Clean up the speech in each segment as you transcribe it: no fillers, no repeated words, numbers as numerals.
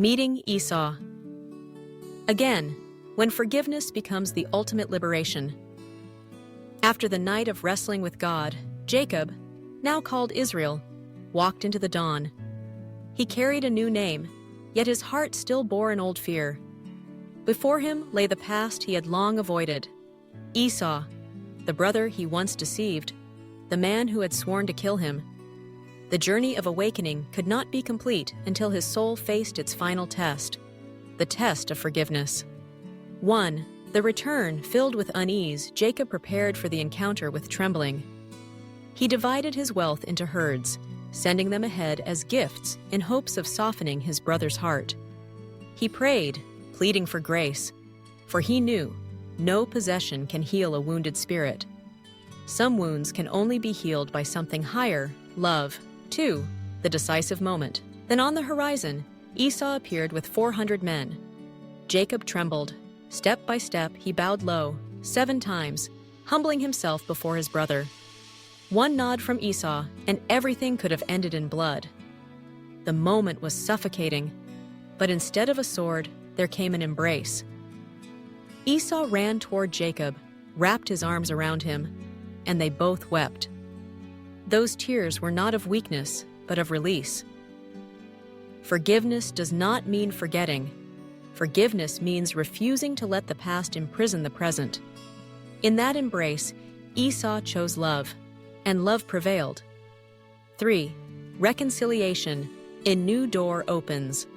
Meeting Esau. Again, when forgiveness becomes the ultimate liberation. After the night of wrestling with God, Jacob, now called Israel, walked into the dawn. He carried a new name, yet his heart still bore an old fear. Before him lay the past he had long avoided. Esau, the brother he once deceived, the man who had sworn to kill him. The journey of awakening could not be complete until his soul faced its final test, the test of forgiveness. 1. The return filled with unease, Jacob prepared for the encounter with trembling. He divided his wealth into herds, sending them ahead as gifts in hopes of softening his brother's heart. He prayed, pleading for grace, for he knew no possession can heal a wounded spirit. Some wounds can only be healed by something higher, love. 2. The decisive moment. Then on the horizon, Esau appeared with 400 men. Jacob trembled. Step by step, he bowed low, 7 times, humbling himself before his brother. One nod from Esau, and everything could have ended in blood. The moment was suffocating, but instead of a sword, there came an embrace. Esau ran toward Jacob, wrapped his arms around him, and they both wept. Those tears were not of weakness, but of release. Forgiveness does not mean forgetting. Forgiveness means refusing to let the past imprison the present. In that embrace, Esau chose love, and love prevailed. 3. Reconciliation. A new door opens.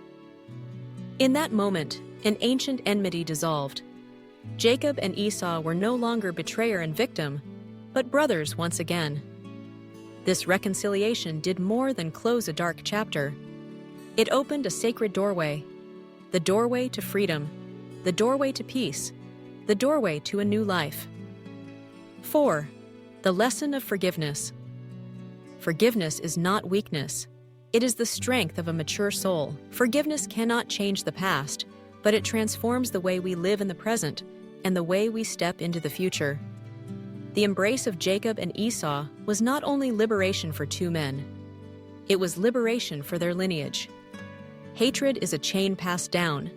In that moment, an ancient enmity dissolved. Jacob and Esau were no longer betrayer and victim, but brothers once again. This reconciliation did more than close a dark chapter. It opened a sacred doorway, the doorway to freedom, the doorway to peace, the doorway to a new life. 4. The lesson of forgiveness. Forgiveness is not weakness. It is the strength of a mature soul. Forgiveness cannot change the past, but it transforms the way we live in the present and the way we step into the future. The embrace of Jacob and Esau was not only liberation for 2 men, it was liberation for their lineage. Hatred is a chain passed down,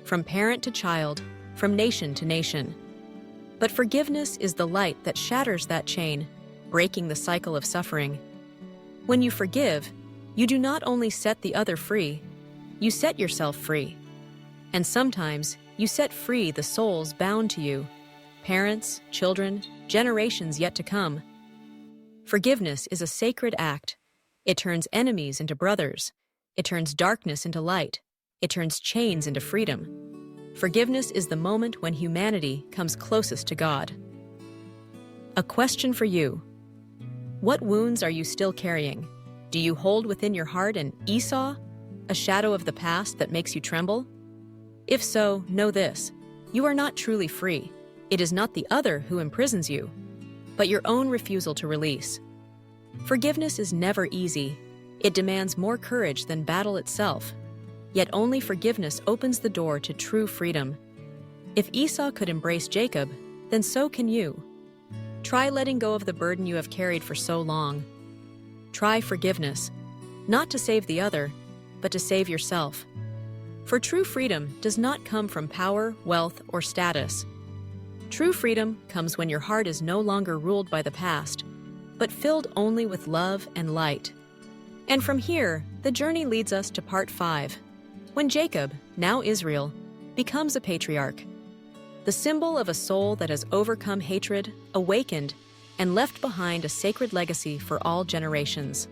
from parent to child, from nation to nation. But forgiveness is the light that shatters that chain, breaking the cycle of suffering. When you forgive, you do not only set the other free, you set yourself free. And sometimes you set free the souls bound to you, parents, children, generations yet to come. Forgiveness is a sacred act. It turns enemies into brothers. It turns darkness into light. It turns chains into freedom. Forgiveness is the moment when humanity comes closest to God. A question for you. What wounds are you still carrying? Do you hold within your heart an Esau, a shadow of the past that makes you tremble? If so, know this: you are not truly free. It is not the other who imprisons you, but your own refusal to release. Forgiveness is never easy. It demands more courage than battle itself. Yet only forgiveness opens the door to true freedom. If Esau could embrace Jacob, then so can you. Try letting go of the burden you have carried for so long. Try forgiveness, not to save the other, but to save yourself. For true freedom does not come from power, wealth, or status. True freedom comes when your heart is no longer ruled by the past, but filled only with love and light. And from here, the journey leads us to part 5, when Jacob, now Israel, becomes a patriarch, the symbol of a soul that has overcome hatred, awakened, and left behind a sacred legacy for all generations.